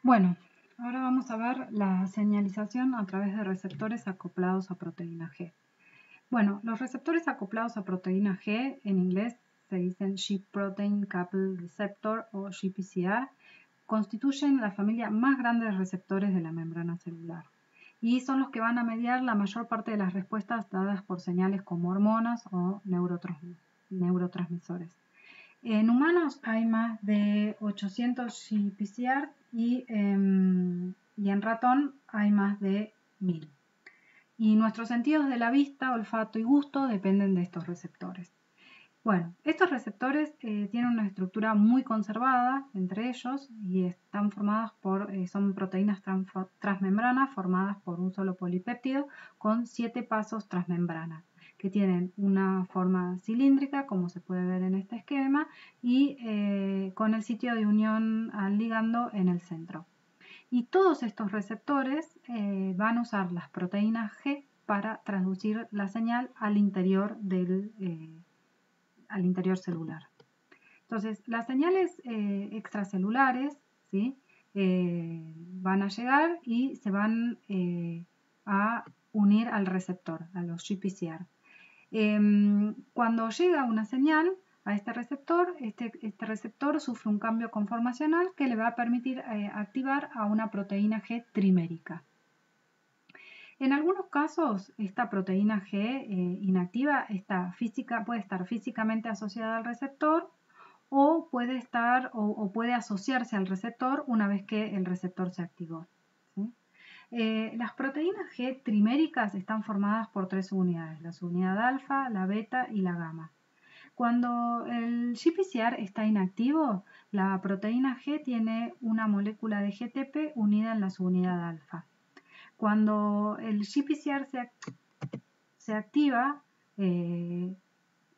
Bueno, ahora vamos a ver la señalización a través de receptores acoplados a proteína G. Bueno, los receptores acoplados a proteína G, en inglés se dicen Ship Protein Coupled Receptor o GPCR, constituyen la familia más grande de receptores de la membrana celular y son los que van a mediar la mayor parte de las respuestas dadas por señales como hormonas o neurotransmisores. En humanos hay más de 800 GPCR y en ratón hay más de 1000. Y nuestros sentidos de la vista, olfato y gusto dependen de estos receptores. Bueno, estos receptores tienen una estructura muy conservada entre ellos y están formadas son proteínas transmembranas formadas por un solo polipéptido con 7 pasos transmembrana, que tienen una forma cilíndrica, como se puede ver en este esquema, y con el sitio de unión al ligando en el centro. Y todos estos receptores van a usar las proteínas G para traducir la señal al interior celular. Entonces, las señales extracelulares, ¿sí? Van a llegar y se van a unir al receptor, a los GPCR. Cuando llega una señal a este receptor sufre un cambio conformacional que le va a permitir activar a una proteína G trimérica. En algunos casos, esta proteína G inactiva puede estar físicamente asociada al receptor o puede asociarse al receptor una vez que el receptor se activó, ¿sí? Las proteínas G triméricas están formadas por 3 unidades, la subunidad alfa, la beta y la gamma. Cuando el GPCR está inactivo, la proteína G tiene una molécula de GTP unida en la subunidad alfa. Cuando el GPCR se activa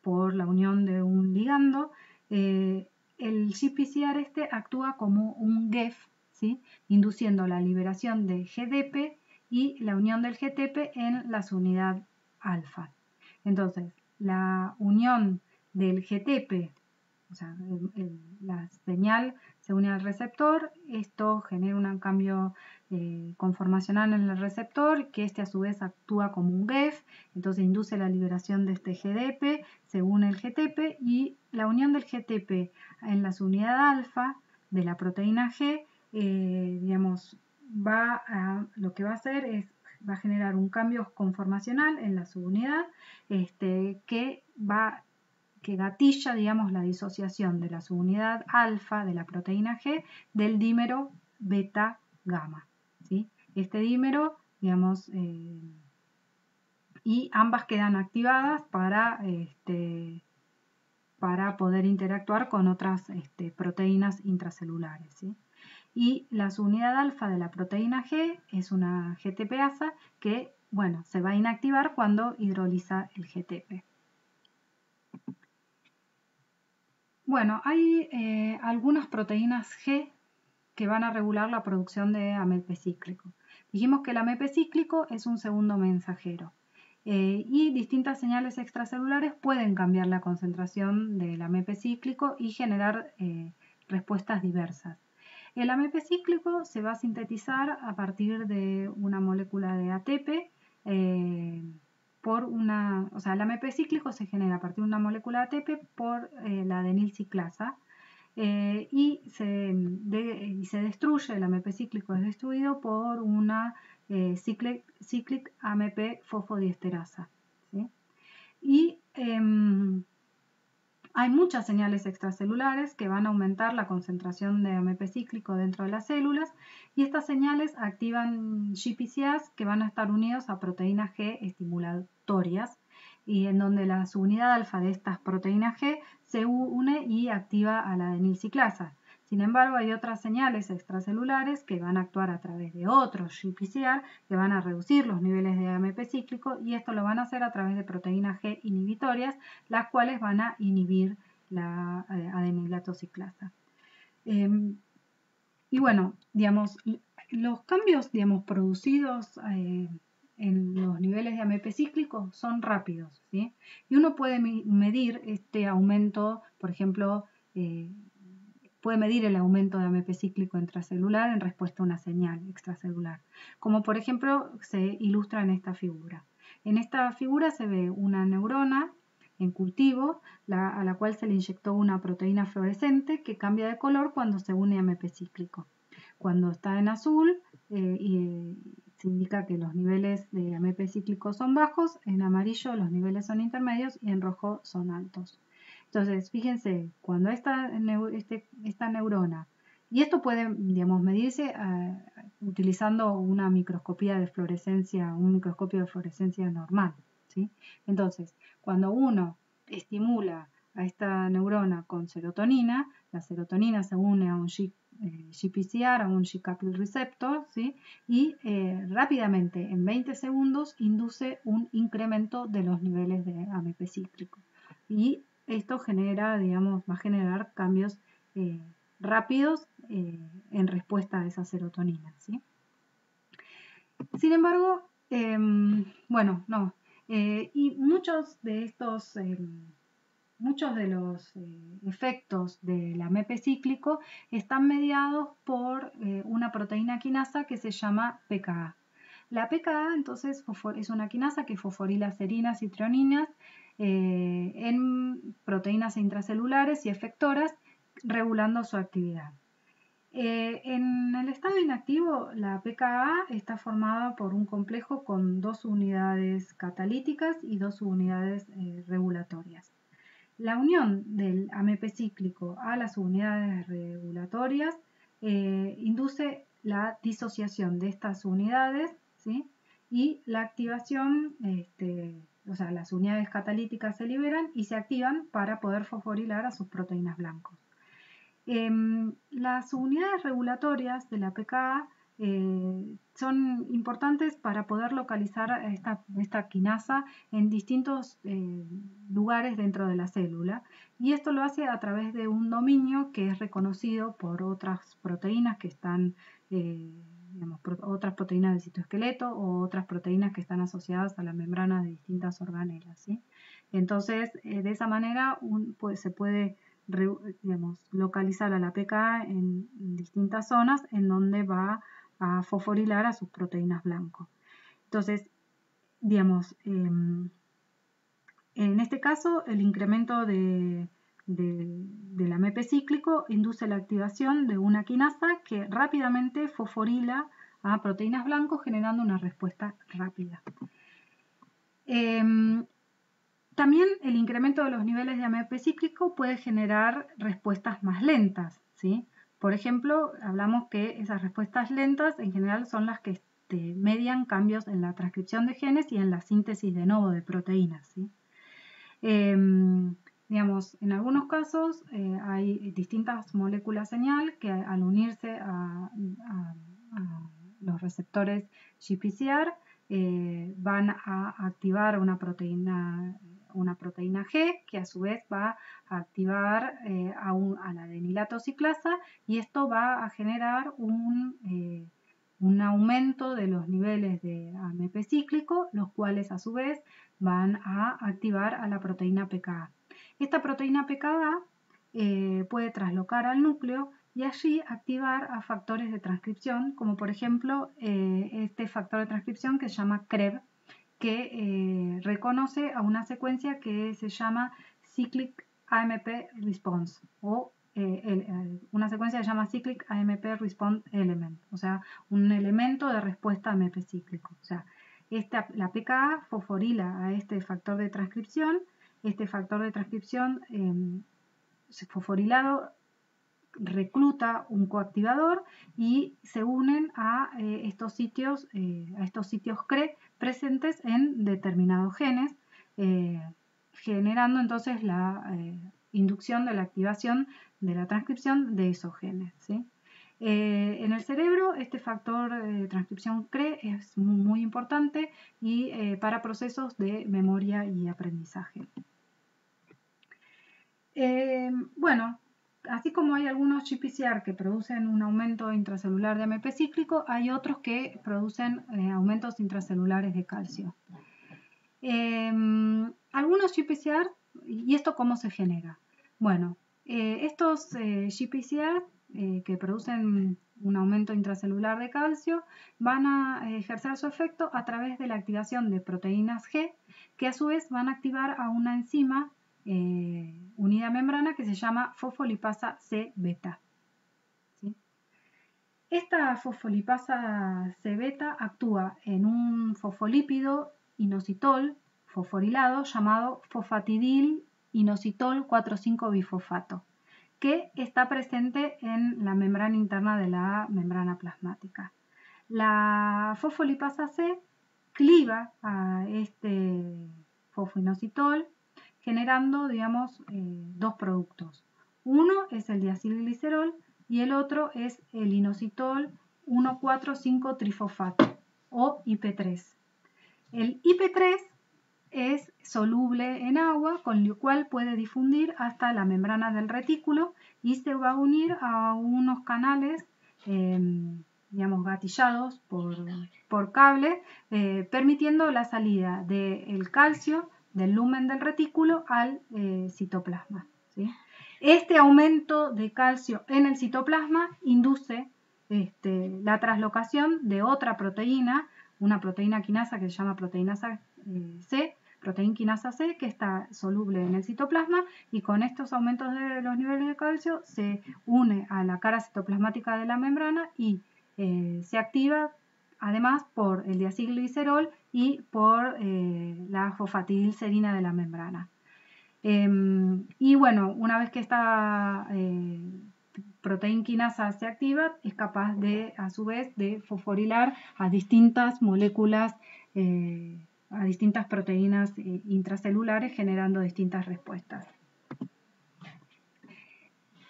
por la unión de un ligando, el GPCR actúa como un GEF, ¿sí? Induciendo la liberación de GDP y la unión del GTP en la subunidad alfa. Entonces, la unión del GTP, o sea, la señal se une al receptor, esto genera un cambio conformacional en el receptor, que a su vez actúa como un GEF, entonces induce la liberación de este GDP, se une el GTP y la unión del GTP en la subunidad alfa de la proteína G, lo que va a hacer va a generar un cambio conformacional en la subunidad que gatilla, la disociación de la subunidad alfa de la proteína G del dímero beta-gamma, ¿sí? Este dímero, y ambas quedan activadas para poder interactuar con otras proteínas intracelulares, ¿sí? Y la subunidad alfa de la proteína G es una GTPasa que, se va a inactivar cuando hidroliza el GTP. Bueno, hay algunas proteínas G que van a regular la producción de AMP cíclico. Dijimos que el AMP cíclico es un segundo mensajero y distintas señales extracelulares pueden cambiar la concentración del AMP cíclico y generar respuestas diversas. El AMP cíclico se va a sintetizar a partir de una molécula de ATP. El AMP cíclico se genera a partir de una molécula de ATP por la adenilciclasa y se destruye, el AMP cíclico es destruido por una cyclic AMP fosfodiesterasa, ¿sí? Y hay muchas señales extracelulares que van a aumentar la concentración de AMP cíclico dentro de las células y estas señales activan GPCRs que van a estar unidos a proteínas G estimulatorias y en donde la subunidad alfa de estas proteínas G se une y activa a la adenilciclasa. Sin embargo, hay otras señales extracelulares que van a actuar a través de otros GPCR que van a reducir los niveles de AMP cíclico y esto lo van a hacer a través de proteínas G inhibitorias, las cuales van a inhibir la adenilatociclasa. Los cambios, producidos en los niveles de AMP cíclico son rápidos, ¿sí? Y uno puede medir este aumento, por ejemplo, puede medir el aumento de AMP cíclico intracelular en respuesta a una señal extracelular, como por ejemplo se ilustra en esta figura. En esta figura se ve una neurona en cultivo a la cual se le inyectó una proteína fluorescente que cambia de color cuando se une a AMP cíclico. Cuando está en azul se indica que los niveles de AMP cíclico son bajos, en amarillo los niveles son intermedios y en rojo son altos. Entonces, fíjense, cuando esta neurona, y esto puede, digamos, medirse utilizando una microscopía de fluorescencia, un microscopio de fluorescencia normal, ¿sí? Entonces, cuando uno estimula a esta neurona con serotonina, la serotonina se une a un GPCR, a un G-coupled receptor, ¿sí? Y rápidamente, en 20 segundos, induce un incremento de los niveles de AMP cíclico. Y esto genera, digamos, va a generar cambios rápidos en respuesta a esa serotonina, ¿sí? Sin embargo, y muchos de los efectos del AMP cíclico están mediados por una proteína quinasa que se llama PKA. La PKA, entonces, es una quinasa que fosforila serinas y trioninas en proteínas intracelulares y efectoras, regulando su actividad. En el estado inactivo, la PKA está formada por un complejo con 2 unidades catalíticas y 2 unidades regulatorias. La unión del AMP cíclico a las unidades regulatorias induce la disociación de estas unidades, ¿sí? Y la activación, o sea, las unidades catalíticas se liberan y se activan para poder fosforilar a sus proteínas blancos. Las unidades regulatorias de la PKA son importantes para poder localizar esta quinasa en distintos lugares dentro de la célula, y esto lo hace a través de un dominio que es reconocido por otras proteínas que están, otras proteínas del citoesqueleto o otras proteínas que están asociadas a la membrana de distintas organelas, ¿sí? Entonces, de esa manera se puede localizar a la PKA en distintas zonas en donde va a fosforilar a sus proteínas blancos. Entonces, digamos, en este caso, el incremento del AMP cíclico induce la activación de una quinasa que rápidamente fosforila a proteínas blancos, generando una respuesta rápida. También el incremento de los niveles de AMP cíclico puede generar respuestas más lentas, ¿sí? Por ejemplo, hablamos que esas respuestas lentas en general son las que median cambios en la transcripción de genes y en la síntesis de nuevo de proteínas, ¿sí? Digamos, en algunos casos hay distintas moléculas señal que al unirse a los receptores GPCR van a activar una proteína G que a su vez va a activar a la adenilato ciclasa, y esto va a generar un aumento de los niveles de AMP cíclico, los cuales a su vez van a activar a la proteína PKA. Esta proteína PKA puede traslocar al núcleo y allí activar a factores de transcripción, como por ejemplo este factor de transcripción que se llama CREB, que reconoce a una secuencia que se llama Cyclic AMP Response, o una secuencia que se llama Cyclic AMP Response Element, o sea, un elemento de respuesta AMP cíclico. O sea, la PKA fosforila a este factor de transcripción. Este factor de transcripción fosforilado recluta un coactivador y se unen a estos sitios CRE presentes en determinados genes, generando entonces la inducción de la activación de la transcripción de esos genes, ¿sí? En el cerebro este factor de transcripción CRE es muy importante y para procesos de memoria y aprendizaje. Bueno, así como hay algunos GPCR que producen un aumento intracelular de AMP cíclico, hay otros que producen aumentos intracelulares de calcio. Algunos GPCR, ¿y esto cómo se genera? Bueno, Estos GPCR que producen un aumento intracelular de calcio van a ejercer su efecto a través de la activación de proteínas G, que a su vez van a activar a una enzima unida a membrana que se llama fosfolipasa C-beta. ¿Sí? Esta fosfolipasa C-beta actúa en un fosfolípido inositol fosforilado llamado fosfatidil inositol 4,5-bifosfato, que está presente en la membrana interna de la membrana plasmática. La fosfolipasa C cliva a este fosfoinositol generando, digamos, dos productos. Uno es el diacilglicerol y el otro es el inositol 1,4,5-trifosfato o IP3. El IP3 es soluble en agua, con lo cual puede difundir hasta la membrana del retículo y se va a unir a unos canales, digamos, gatillados por cable, permitiendo la salida del calcio del lumen del retículo al citoplasma. ¿Sí? Este aumento de calcio en el citoplasma induce la translocación de otra proteína, una proteína quinasa que se llama proteína C, proteína quinasa C, que está soluble en el citoplasma, y con estos aumentos de los niveles de calcio se une a la cara citoplasmática de la membrana y se activa además por el diacilglicerol y por la fosfatidilcerina de la membrana. Y bueno, una vez que esta proteína quinasa se activa, es capaz de, a su vez, de fosforilar a distintas moléculas, a distintas proteínas intracelulares, generando distintas respuestas.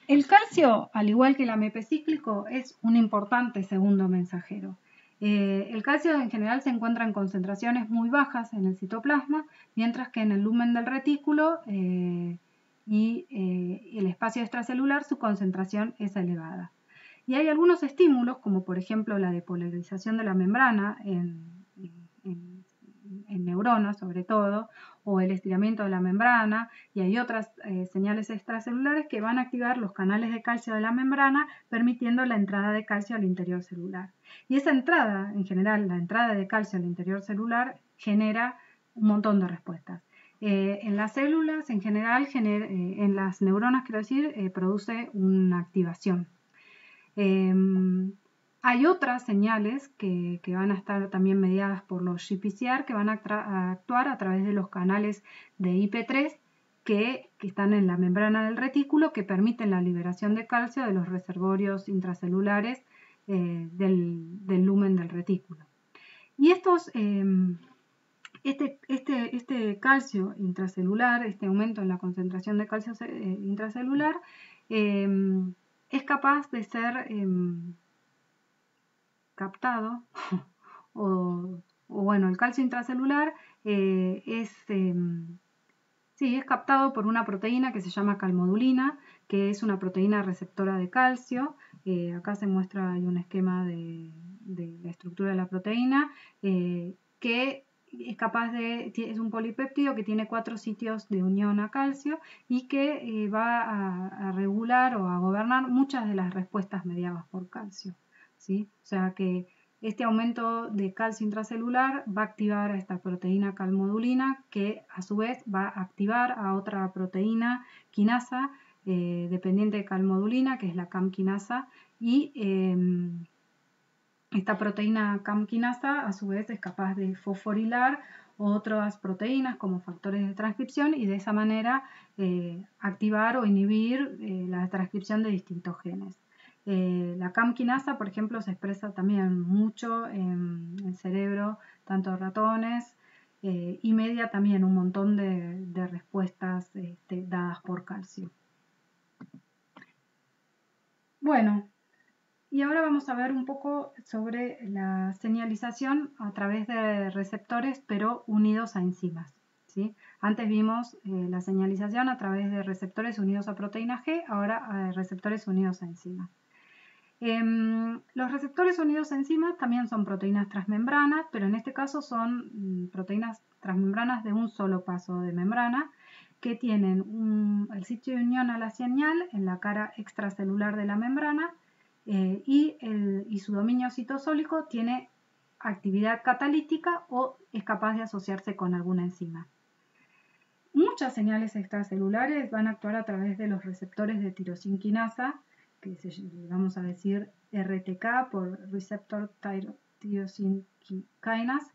El calcio, al igual que el AMP cíclico, es un importante segundo mensajero. El calcio en general se encuentra en concentraciones muy bajas en el citoplasma, mientras que en el lumen del retículo y el espacio extracelular su concentración es elevada. Y hay algunos estímulos, como por ejemplo la depolarización de la membrana en neuronas sobre todo, o el estiramiento de la membrana, y hay otras señales extracelulares que van a activar los canales de calcio de la membrana, permitiendo la entrada de calcio al interior celular. Y esa entrada, en general, la entrada de calcio al interior celular genera un montón de respuestas. En las células, en general, en las neuronas, quiero decir, produce una activación. Hay otras señales que van a estar también mediadas por los GPCR que van a actuar a través de los canales de IP3 que están en la membrana del retículo, que permiten la liberación de calcio de los reservorios intracelulares del lumen del retículo. Y este calcio intracelular, este aumento en la concentración de calcio intracelular, es capaz de ser captado o bueno, el calcio intracelular es captado por una proteína que se llama calmodulina, que es una proteína receptora de calcio. Acá se muestra hay un esquema de la estructura de la proteína que es capaz es un polipéptido que tiene 4 sitios de unión a calcio y que va a regular o a gobernar muchas de las respuestas mediadas por calcio. ¿Sí? O sea que este aumento de calcio intracelular va a activar a esta proteína calmodulina, que a su vez va a activar a otra proteína quinasa dependiente de calmodulina, que es la CAM quinasa, y esta proteína CAM quinasa a su vez es capaz de fosforilar otras proteínas como factores de transcripción y de esa manera activar o inhibir la transcripción de distintos genes. La CAM quinasa, por ejemplo, se expresa también mucho en el cerebro, tanto de ratones, y media también un montón de respuestas dadas por calcio. Bueno, y ahora vamos a ver un poco sobre la señalización a través de receptores, pero unidos a enzimas. ¿Sí? Antes vimos la señalización a través de receptores unidos a proteína G, ahora receptores unidos a enzimas. Los receptores unidos a enzimas también son proteínas transmembranas, pero en este caso son proteínas transmembranas de un solo paso de membrana, que tienen el sitio de unión a la señal en la cara extracelular de la membrana y su dominio citosólico tiene actividad catalítica o es capaz de asociarse con alguna enzima. Muchas señales extracelulares van a actuar a través de los receptores de tirosinquinasa, que vamos a decir RTK por Receptor Tyrosine Kinase,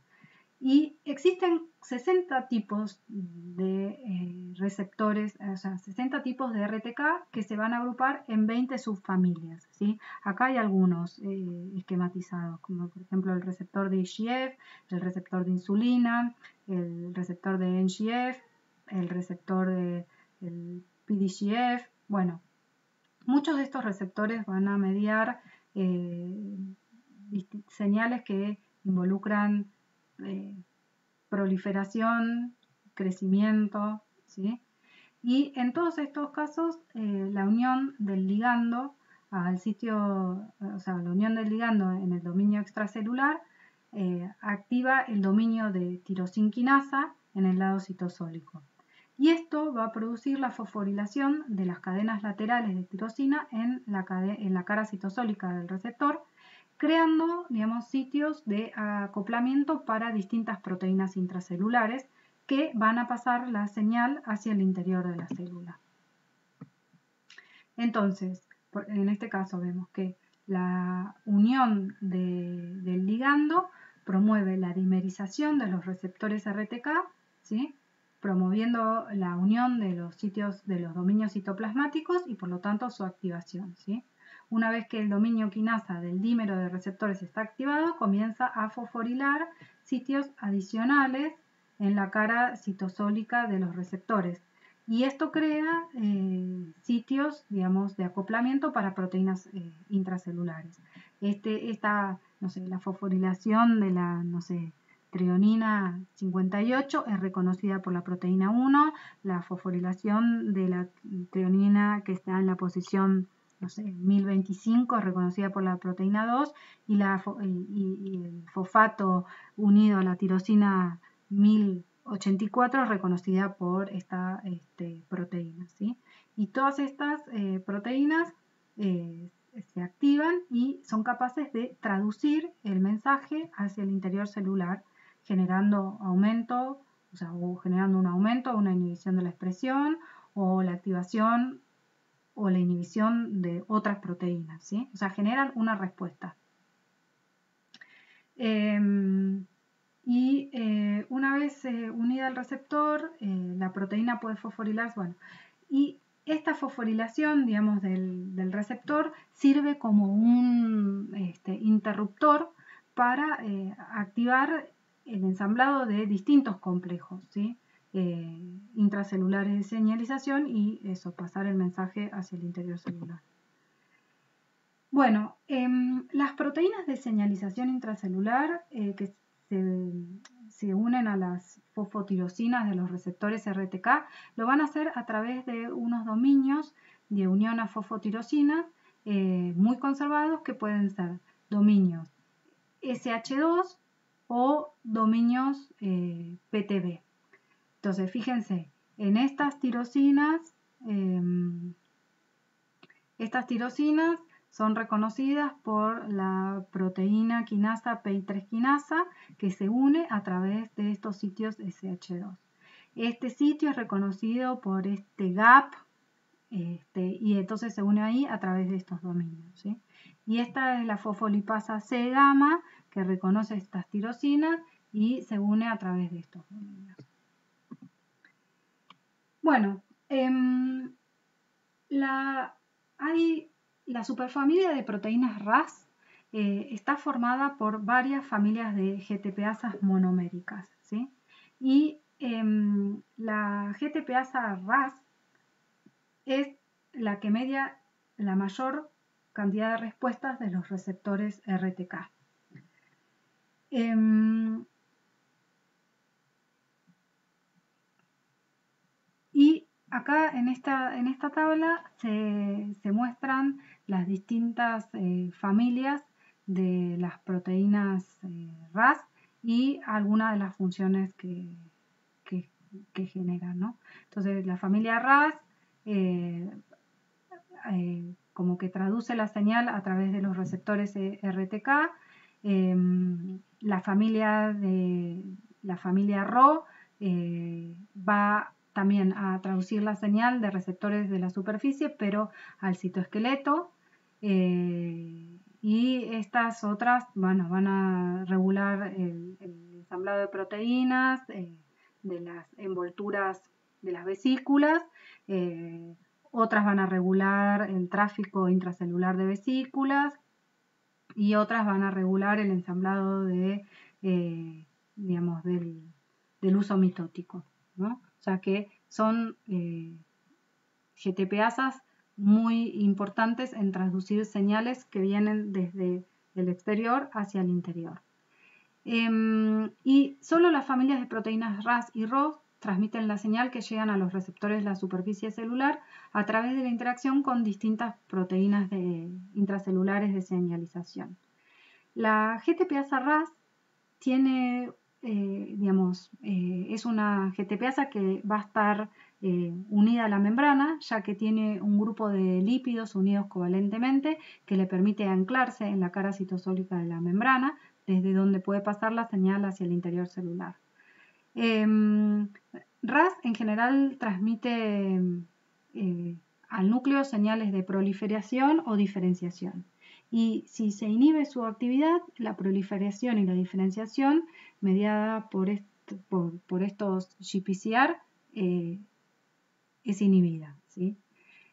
y existen 60 tipos de receptores, o sea, 60 tipos de RTK que se van a agrupar en 20 subfamilias, ¿sí? Acá hay algunos esquematizados, como por ejemplo el receptor de IGF, el receptor de insulina, el receptor de NGF, el receptor del PDGF. Bueno, muchos de estos receptores van a mediar señales que involucran proliferación, crecimiento, ¿sí? Y en todos estos casos la unión del ligando al sitio, o sea, la unión del ligando en el dominio extracelular activa el dominio de tirosinquinasa en el lado citosólico. Y esto va a producir la fosforilación de las cadenas laterales de tirosina en la cara citosólica del receptor, creando, digamos, sitios de acoplamiento para distintas proteínas intracelulares que van a pasar la señal hacia el interior de la célula. Entonces, en este caso vemos que la unión del ligando promueve la dimerización de los receptores RTK, ¿sí? Promoviendo la unión de los sitios de los dominios citoplasmáticos y por lo tanto su activación, ¿sí? Una vez que el dominio quinasa del dímero de receptores está activado, comienza a fosforilar sitios adicionales en la cara citosólica de los receptores. Y esto crea sitios, digamos, de acoplamiento para proteínas intracelulares. La fosforilación de la, treonina 58 es reconocida por la proteína 1, la fosforilación de la treonina que está en la posición 1025 es reconocida por la proteína 2 y el fosfato unido a la tirosina 1084 es reconocida por esta proteína, ¿sí? Y todas estas proteínas se activan y son capaces de traducir el mensaje hacia el interior celular, generando aumento, o generando un aumento o una inhibición de la expresión o la activación o la inhibición de otras proteínas, ¿sí? O sea, generan una respuesta. Una vez unida al receptor, la proteína puede fosforilarse, y esta fosforilación, digamos, del receptor sirve como un interruptor para activar el ensamblado de distintos complejos, ¿sí? Intracelulares de señalización y pasar el mensaje hacia el interior celular. Bueno, las proteínas de señalización intracelular que se unen a las fosfotirosinas de los receptores RTK lo van a hacer a través de unos dominios de unión a fosfotirosinas muy conservados que pueden ser dominios SH2 o dominios PTB. Entonces, fíjense, en estas tirosinas son reconocidas por la proteína quinasa PI3 quinasa que se une a través de estos sitios SH2. Este sitio es reconocido por este gap y entonces se une ahí a través de estos dominios, ¿sí? Y esta es la fosfolipasa C-gamma que reconoce estas tirosinas y se une a través de estos dominios. Bueno, la superfamilia de proteínas RAS está formada por varias familias de GTPasas monoméricas, ¿sí? Y la GTPasa RAS es la que media la mayor cantidad de respuestas de los receptores RTK. Y acá en esta tabla se muestran las distintas familias de las proteínas RAS y algunas de las funciones que que generan, ¿no? Entonces la familia RAS como que traduce la señal a través de los receptores RTK. La familia Rho va también a traducir la señal de receptores de la superficie, pero al citoesqueleto. Y estas otras, bueno, van a regular el ensamblado de proteínas, de las envolturas de las vesículas. Otras van a regular el tráfico intracelular de vesículas y otras van a regular el ensamblado de, digamos, del uso mitótico, ¿no? O sea que son GTPasas muy importantes en traducir señales que vienen desde el exterior hacia el interior. Y solo las familias de proteínas RAS y ROS transmiten la señal que llegan a los receptores de la superficie celular a través de la interacción con distintas proteínas intracelulares de señalización. La GTPasa RAS tiene, es una GTPasa que va a estar unida a la membrana, ya que tiene un grupo de lípidos unidos covalentemente que le permite anclarse en la cara citosólica de la membrana, desde donde puede pasar la señal hacia el interior celular. RAS en general transmite al núcleo señales de proliferación o diferenciación. Y si se inhibe su actividad, la proliferación y la diferenciación mediada por estos GPCR es inhibida, ¿sí?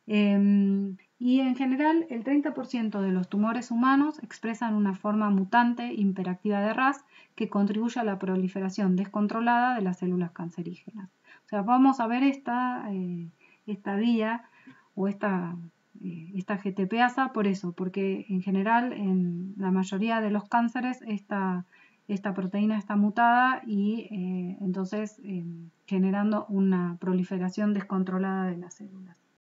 Y en general el 30% de los tumores humanos expresan una forma mutante hiperactiva de RAS que contribuye a la proliferación descontrolada de las células cancerígenas. O sea, vamos a ver esta vía o esta GTPasa por eso, porque en general en la mayoría de los cánceres esta proteína está mutada y entonces generando una proliferación descontrolada de las células.